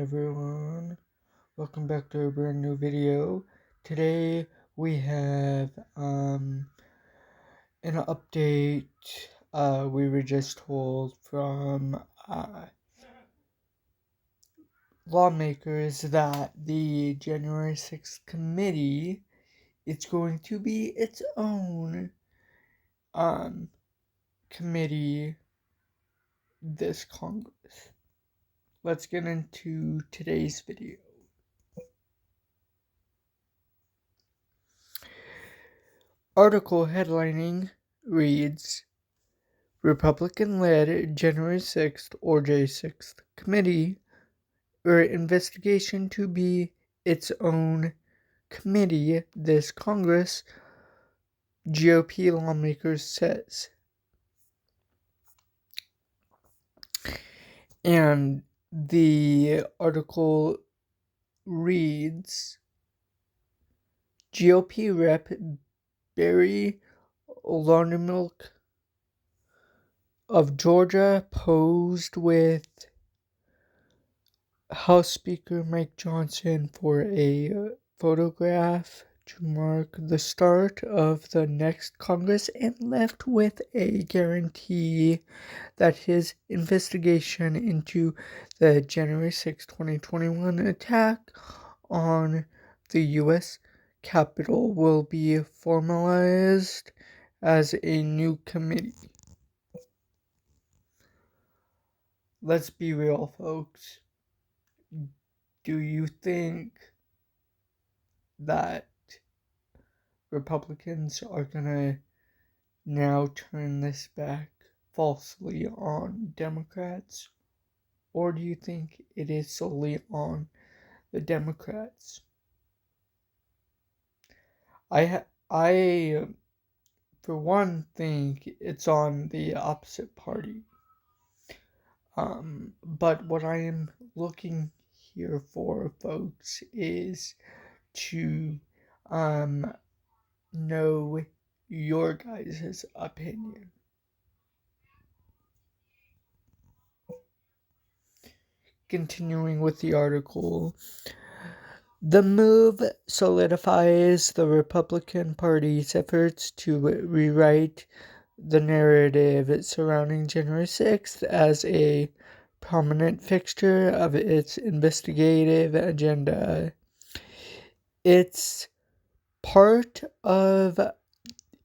everyone? Welcome back to a brand new video. Today we have an update we were just told from lawmakers that the January 6th committee is going to be its own committee this Congress. Let's get into today's video. Article headlining reads, Republican-led January 6th or J6th committee, or investigation to be its own committee this Congress, GOP lawmakers says. And the article reads, GOP Rep. Barry Loudermilk of Georgia posed with House Speaker Mike Johnson for a photograph to mark the start of the next Congress and left with a guarantee that his investigation into the January 6, 2021 attack on the U.S. Capitol will be formalized as a new committee. Let's be real, folks. Do you think that Republicans are gonna now turn this back falsely on Democrats? Or do you think it is solely on the Democrats? I for one, think it's on the opposite party. But what I am looking here for, folks, is to know your guys' opinion. Continuing with the article, the move solidifies the Republican Party's efforts to rewrite the narrative surrounding January 6th as a prominent fixture of its investigative agenda. It's part of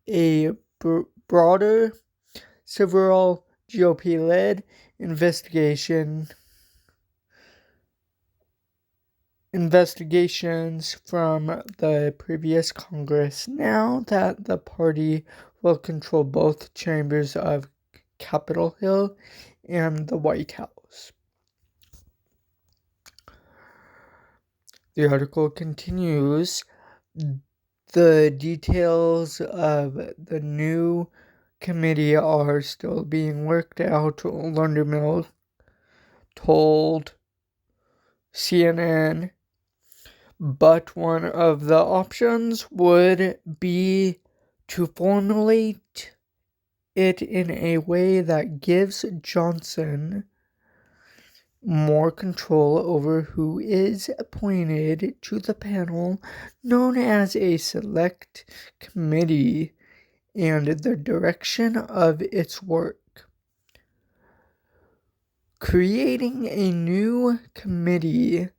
a broader, several GOP-led investigations from the previous Congress now that the party will control both chambers of Capitol Hill and the White House. The article continues, the details of the new committee are still being worked out, Loudermilk told CNN, but one of the options would be to formulate it in a way that gives Johnson more control over who is appointed to the panel known as a select committee and the direction of its work. Creating a new committee,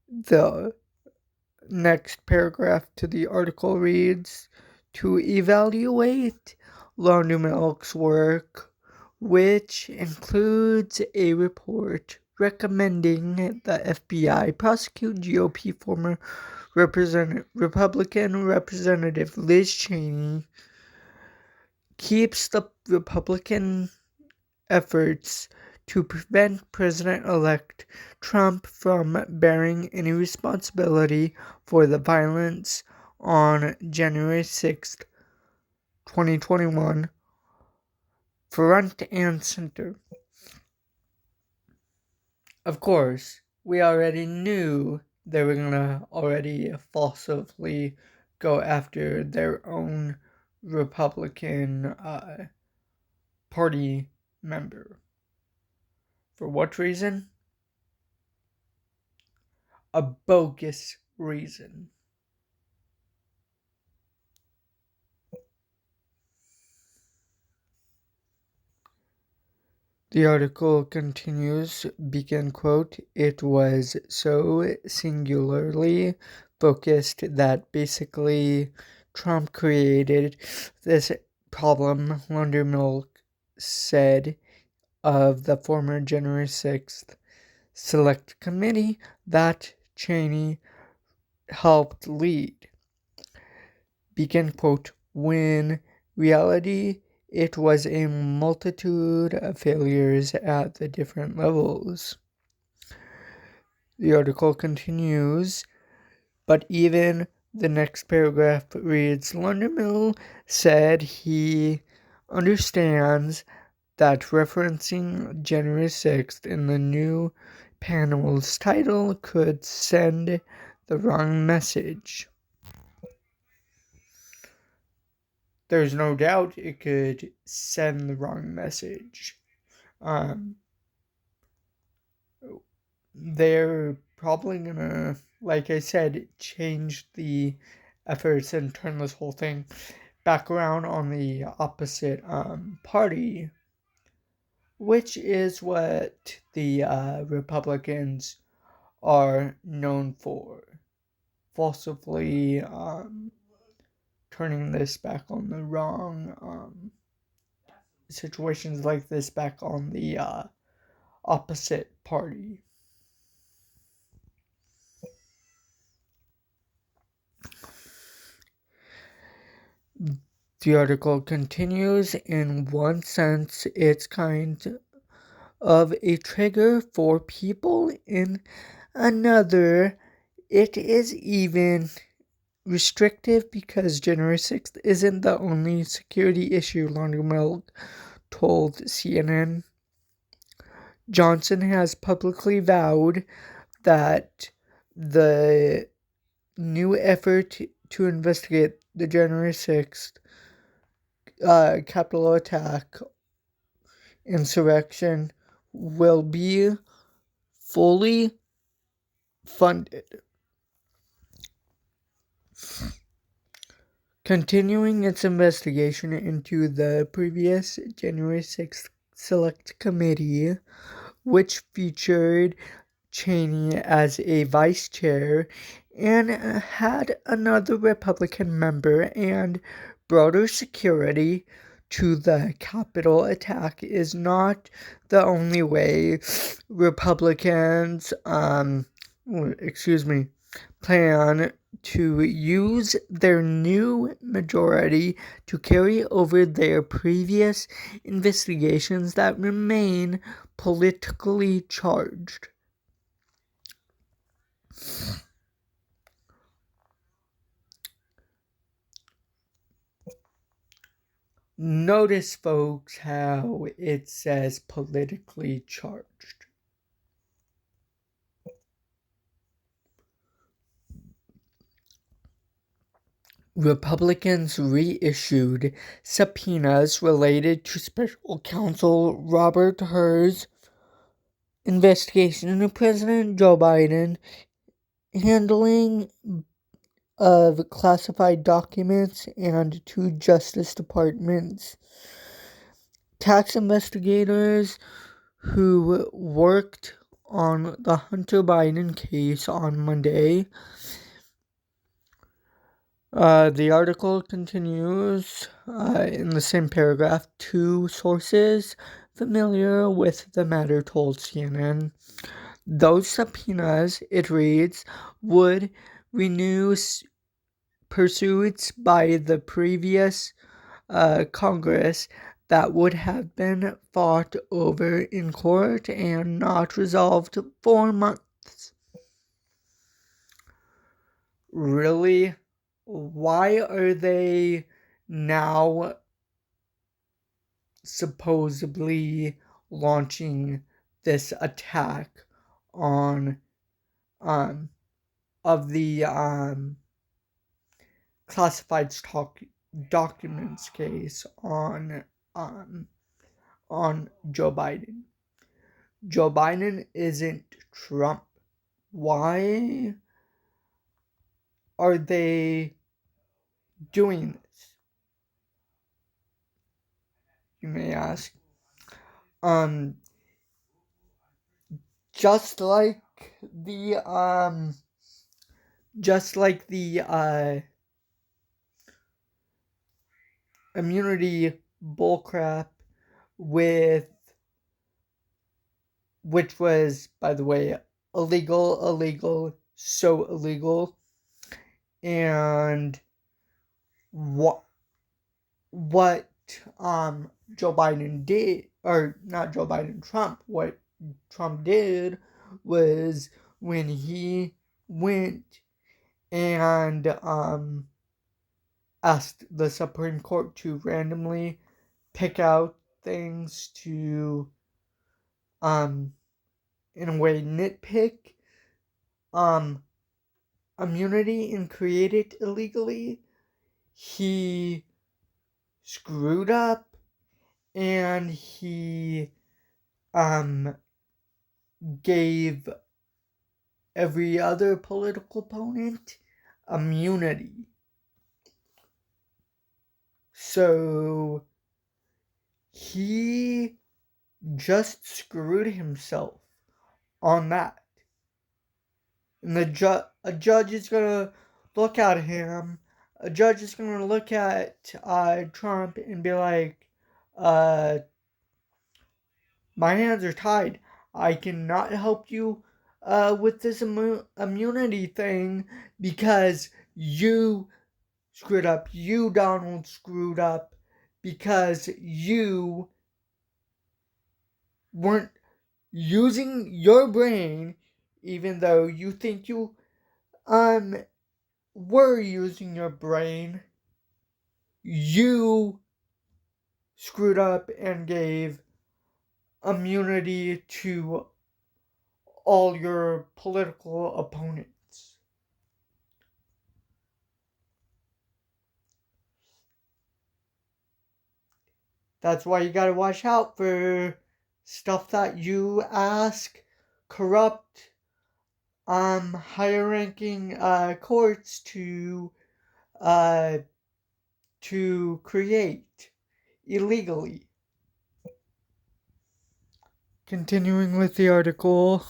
the next paragraph to the article reads, to evaluate Loudermilk's work, which includes a report recommending the FBI prosecute GOP former Republican Representative Liz Cheney, keeps the Republican efforts to prevent President-elect Trump from bearing any responsibility for the violence on January 6th, 2021, front and center. Of course, we already knew they were gonna already falsely go after their own Republican party member. For what reason? a bogus reason. The article continues, begin quote, "It was so singularly focused that basically Trump created this problem," Lundermilk said of the former January 6th Select Committee that Cheney helped lead. Begin quote, "When reality it was a multitude of failures at the different levels." The article continues, but even the next paragraph reads, "Lundermill said he understands that referencing January 6th in the new panel's title could send the wrong message." There's no doubt it could send the wrong message. They're probably gonna, like I said, change the efforts and turn this whole thing back around on the opposite party, which is what the Republicans are known for, falsely turning this back on the wrong situations like this back on the opposite party. The article continues, "In one sense, it's kind of a trigger for people. In another, it is even restrictive because January 6th isn't the only security issue," Londermilk told CNN. "Johnson has publicly vowed that the new effort to investigate the January 6th Capitol attack insurrection will be fully funded, continuing its investigation into the previous January 6th Select Committee, which featured Cheney as a vice chair and had another Republican member, and broader security to the Capitol attack is not the only way Republicans plan to use their new majority to carry over their previous investigations that remain politically charged." Notice, folks, how it says politically charged. Republicans reissued subpoenas related to special counsel Robert Hur's investigation into President Joe Biden handling of classified documents and to Justice Department's tax investigators who worked on the Hunter Biden case on Monday. The article continues in the same paragraph. Two sources familiar with the matter told CNN those subpoenas, it reads, would renew pursuits by the previous Congress that would have been fought over in court and not resolved for months. Really? Why are they now supposedly launching this attack on of the classified documents case on Joe Biden? Joe Biden isn't Trump. Why are they doing this, you may ask? Um, just like the, immunity bullcrap with, which was, by the way, illegal, so illegal, and what Joe Biden did, or not Joe Biden, what Trump did was when he went and asked the Supreme Court to randomly pick out things to in a way nitpick immunity and create it illegally. He screwed up, and he gave every other political opponent immunity. So he just screwed himself on that. And a judge is gonna look at him. A judge is gonna look at Trump and be like, my hands are tied. I cannot help you with this immunity thing because you screwed up. You, Donald, screwed up because you weren't using your brain, even though you think you were using your brain. You screwed up and gave immunity to all your political opponents. That's why you gotta watch out for stuff that you ask corrupt, higher ranking, courts to create illegally. Continuing with the article,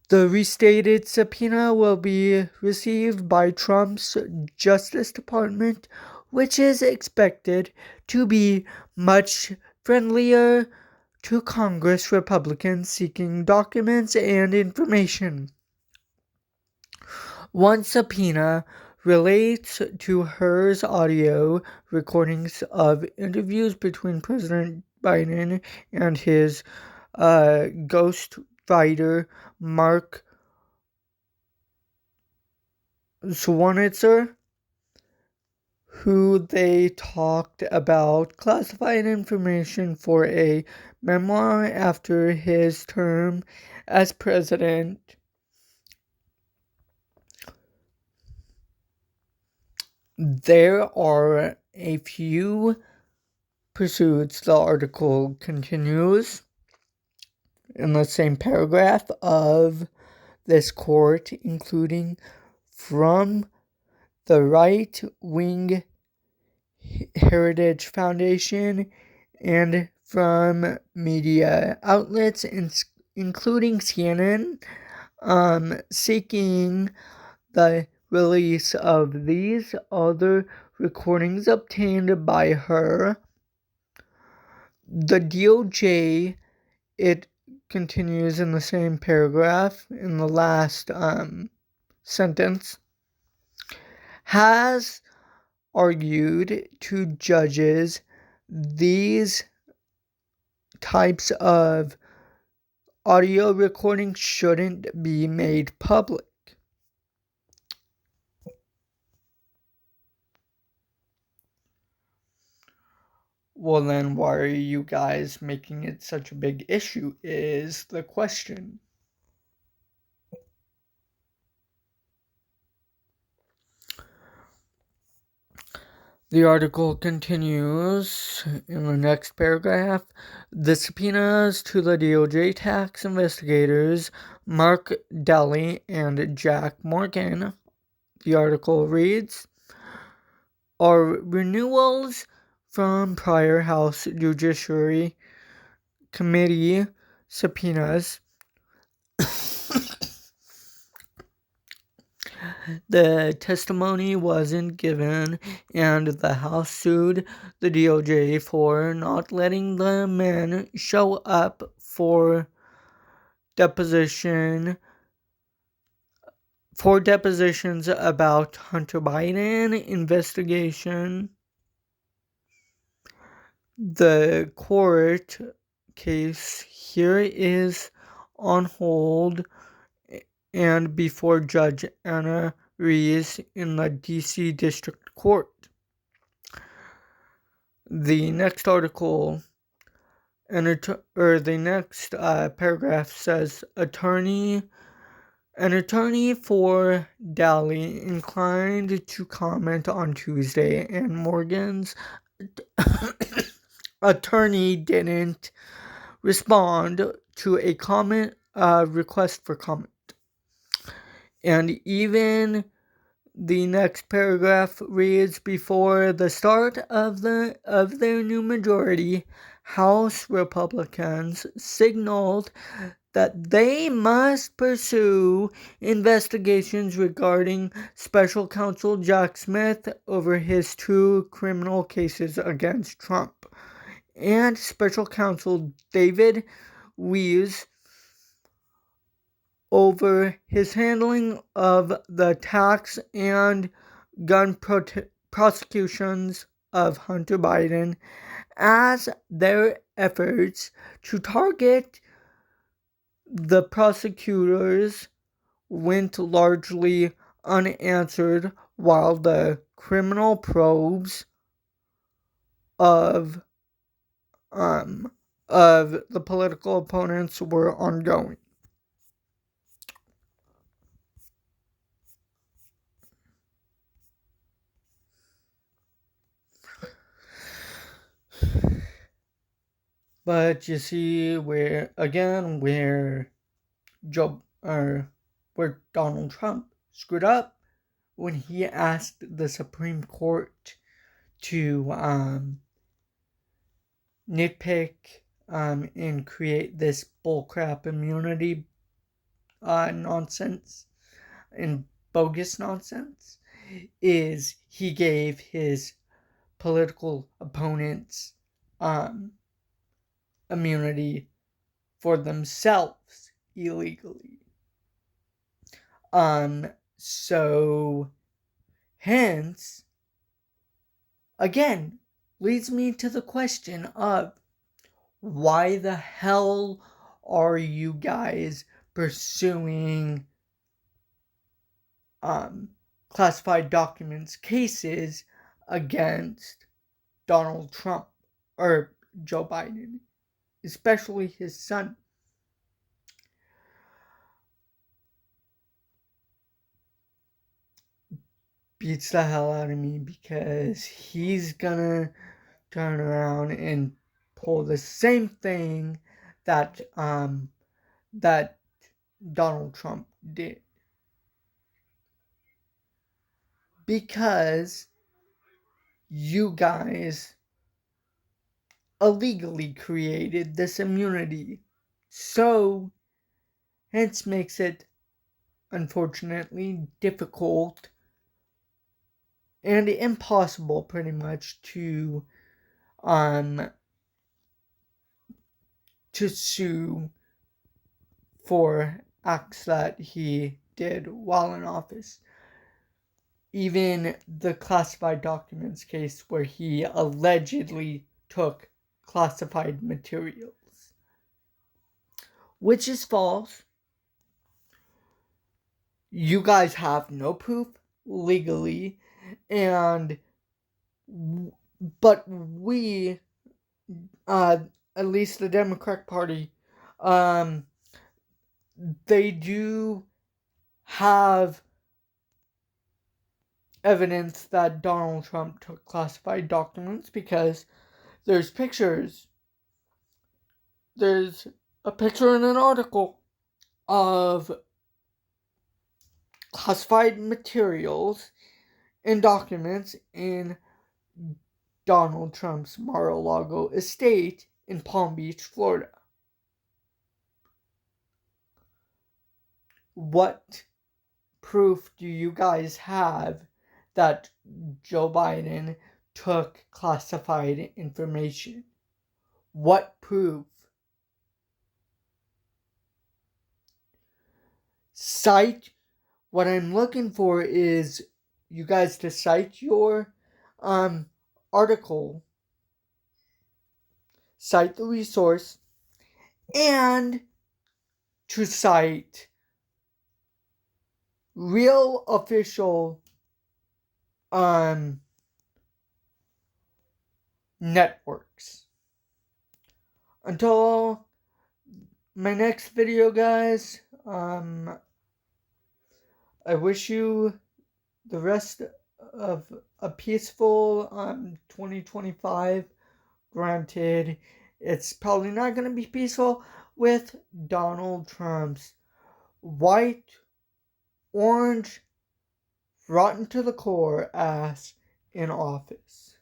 the restated subpoena will be received by Trump's Justice Department, which is expected to be much friendlier to Congress Republicans seeking documents and information. One subpoena relates to Hur's audio recordings of interviews between President Biden and his ghostwriter Mark Schwarzenegger, who they talked about classified information for a memoir after his term as president. There are a few pursuits, the article continues in the same paragraph of this court, including from the right-wing Heritage Foundation and from media outlets, including CNN, seeking the release of these other recordings obtained by her. The DOJ, it continues in the same paragraph in the last sentence, has argued to judges these types of audio recordings shouldn't be made public. Well, then why are you guys making it such a big issue is the question. The article continues in the next paragraph. The subpoenas to the DOJ tax investigators Mark Daly and Jack Morgan, the article reads, are renewals from prior House Judiciary Committee subpoenas. The testimony wasn't given, and the House sued the DOJ for not letting the men show up for depositions about Hunter Biden investigation. The court case here is on hold and before Judge Anna Rees in the D.C. District Court. The next article, the next paragraph says, an attorney for Daly inclined to comment on Tuesday, and Morgan's attorney didn't respond to a request for comment. And even the next paragraph reads, before the start of their new majority, House Republicans signaled that they must pursue investigations regarding Special Counsel Jack Smith over his 2 criminal cases against Trump, and Special Counsel David Weiss over his handling of the tax and gun prosecutions of Hunter Biden, as their efforts to target the prosecutors went largely unanswered, while the criminal probes of the political opponents were ongoing. But you see where Donald Trump screwed up when he asked the Supreme Court to nitpick and create this bullcrap immunity nonsense and bogus nonsense, is he gave his political opponents immunity for themselves illegally. So hence, again, leads me to the question of, why the hell are you guys pursuing classified documents cases against Donald Trump or Joe Biden, especially his son? Beats the hell out of me, because he's gonna turn around and pull the same thing that that Donald Trump did, because you guys illegally created this immunity. So hence makes it, unfortunately, difficult and impossible pretty much to sue for acts that he did while in office. Even the classified documents case, where he allegedly took classified materials, which is false. You guys have no proof legally, but we, at least the Democratic Party, they do have evidence that Donald Trump took classified documents, because there's pictures. There's a picture in an article of classified materials and documents in Donald Trump's Mar-a-Lago estate in Palm Beach, Florida. What proof do you guys have that Joe Biden took classified information? What proof? Cite. What I'm looking for is you guys to cite your article, cite the resource, and to cite real official networks. Until my next video, guys, I wish you the rest of a peaceful 2025. Granted, it's probably not going to be peaceful with Donald Trump's white, orange, rotten to the core ass in office.